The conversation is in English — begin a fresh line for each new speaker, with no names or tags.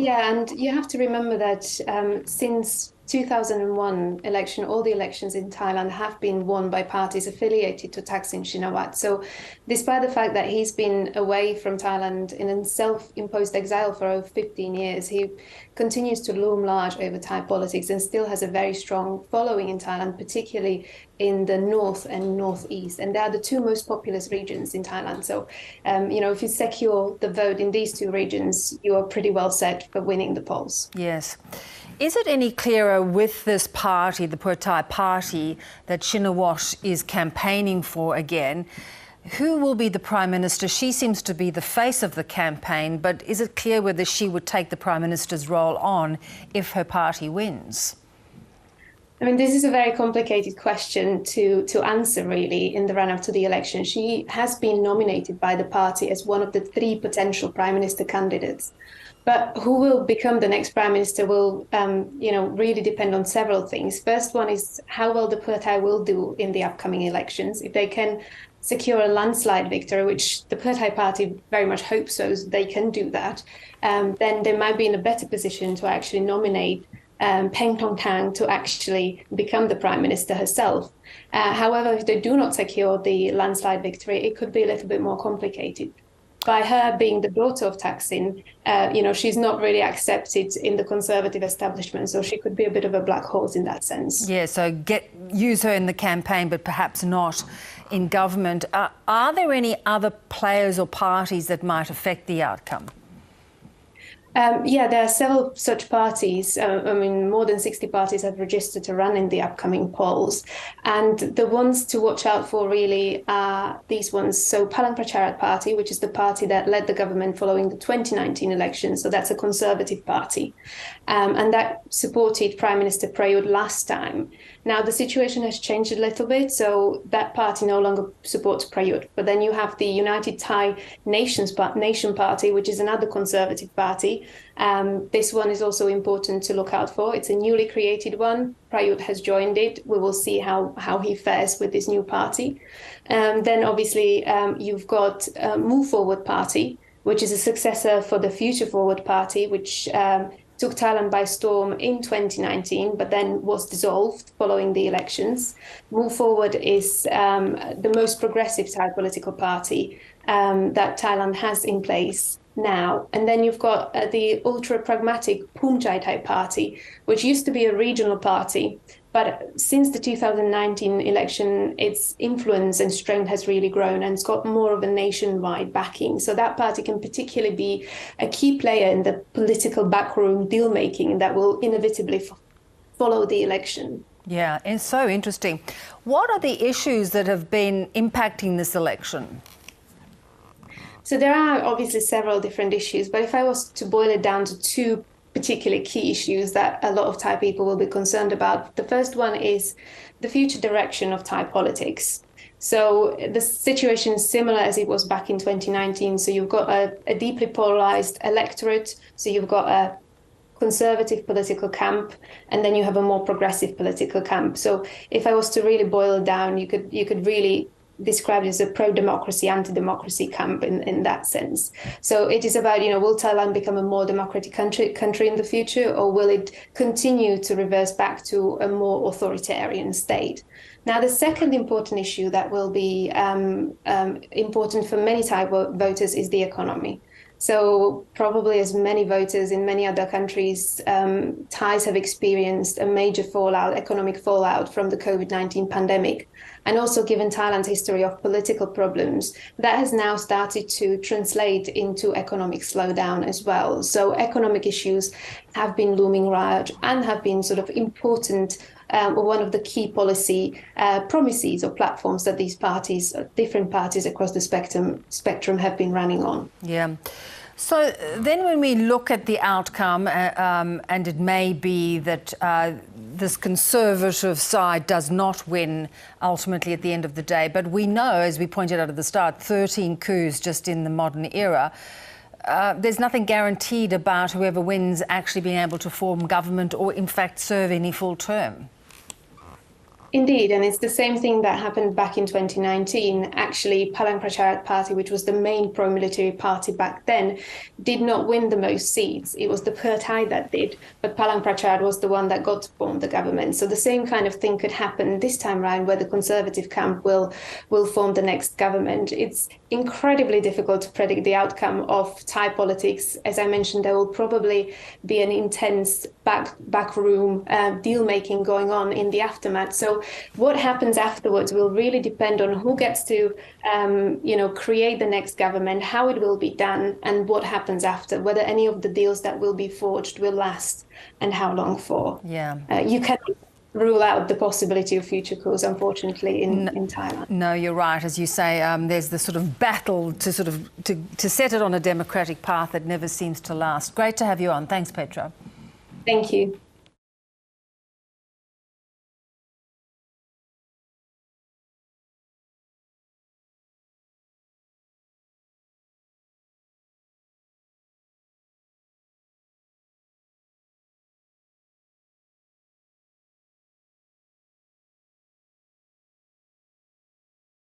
Yeah, and you have to remember that since 2001 election, all the elections in Thailand have been won by parties affiliated to Thaksin Shinawatra. So despite the fact that he's been away from Thailand in a self-imposed exile for over 15 years, he continues to loom large over Thai politics and still has a very strong following in Thailand, particularly in the north and northeast. And they are the two most populous regions in Thailand. So, if you secure the vote in these two regions, you are pretty well set for winning the polls.
Yes. Is it any clearer with this party, the Pheu Thai party, that Shinawatra is campaigning for again? Who will be the Prime Minister? She seems to be the face of the campaign, but is it clear whether she would take the Prime Minister's role on if her party wins?
I mean, this is a very complicated question to answer, really, in the run-up to the election. She has been nominated by the party as one of the three potential Prime Minister candidates. But who will become the next Prime Minister will, really depend on several things. First one is how well the Pheu Thai will do in the upcoming elections. If they can secure a landslide victory, which the Pheu Thai party very much hopes so, they can do that, then they might be in a better position to actually nominate Peng Tongtang to actually become the Prime Minister herself. However, if they do not secure the landslide victory, it could be a little bit more complicated. By her being the daughter of Thaksin, she's not really accepted in the conservative establishment, so she could be a bit of a black horse in that sense.
Yeah, so use her in the campaign, but perhaps not in government. Are there any other players or parties that might affect the outcome?
There are several such parties. More than 60 parties have registered to run in the upcoming polls. And the ones to watch out for really are these ones. So Palang Pracharat Party, which is the party that led the government following the 2019 election. So that's a conservative party. And that supported Prime Minister Prayut last time. Now, the situation has changed a little bit. So that party no longer supports Prayut. But then you have the United Thai Nation Party, which is another conservative party. This one is also important to look out for. It's a newly created one. Prayut has joined it. We will see how he fares with this new party. Then obviously you've got Move Forward Party, which is a successor for the Future Forward Party, which took Thailand by storm in 2019, but then was dissolved following the elections. Move Forward is the most progressive Thai political party that Thailand has in place now. And then you've got the ultra-pragmatic Phumjai Thai Party, which used to be a regional party. But since the 2019 election, its influence and strength has really grown and it's got more of a nationwide backing. So that party can particularly be a key player in the political backroom deal-making that will inevitably follow the election.
Yeah, it's so interesting. What are the issues that have been impacting this election?
So there are obviously several different issues, but if I was to boil it down to two particularly key issues that a lot of Thai people will be concerned about, the first one is the future direction of Thai politics. So the situation is similar as it was back in 2019. So you've got a deeply polarized electorate. So you've got a conservative political camp, and then you have a more progressive political camp. So if I was to really boil it down, you could really described as a pro-democracy, anti-democracy camp in that sense. So it is about, will Thailand become a more democratic country in the future, or will it continue to reverse back to a more authoritarian state? Now, the second important issue that will be important for many Thai voters is the economy. So probably as many voters in many other countries, Thais have experienced a major economic fallout from the COVID-19 pandemic. And also given Thailand's history of political problems, that has now started to translate into economic slowdown as well. So economic issues have been looming large and have been sort of important, one of the key policy promises or platforms that these parties, different parties across the spectrum have been running on.
Yeah. So then when we look at the outcome, and it may be that this Conservative side does not win ultimately at the end of the day, but we know, as we pointed out at the start, 13 coups just in the modern era. There's nothing guaranteed about whoever wins actually being able to form government or in fact serve any full term.
Indeed, and it's the same thing that happened back in 2019. Actually, Palang Pracharat Party, which was the main pro-military party back then, did not win the most seats. It was the Pheu Thai that did, but Palang Pracharat was the one that got to form the government. So the same kind of thing could happen this time around, where the Conservative camp will form the next government. It's incredibly difficult to predict the outcome of Thai politics. As I mentioned, there will probably be an intense backroom deal making going on in the aftermath. So what happens afterwards will really depend on who gets to, create the next government, how it will be done, and what happens after, whether any of the deals that will be forged will last and how long for.
Yeah.
You cannot rule out the possibility of future coups, unfortunately, in Thailand.
No, you're right. As you say, there's the sort of battle to set it on a democratic path that never seems to last. Great to have you on. Thanks, Petra.
Thank you.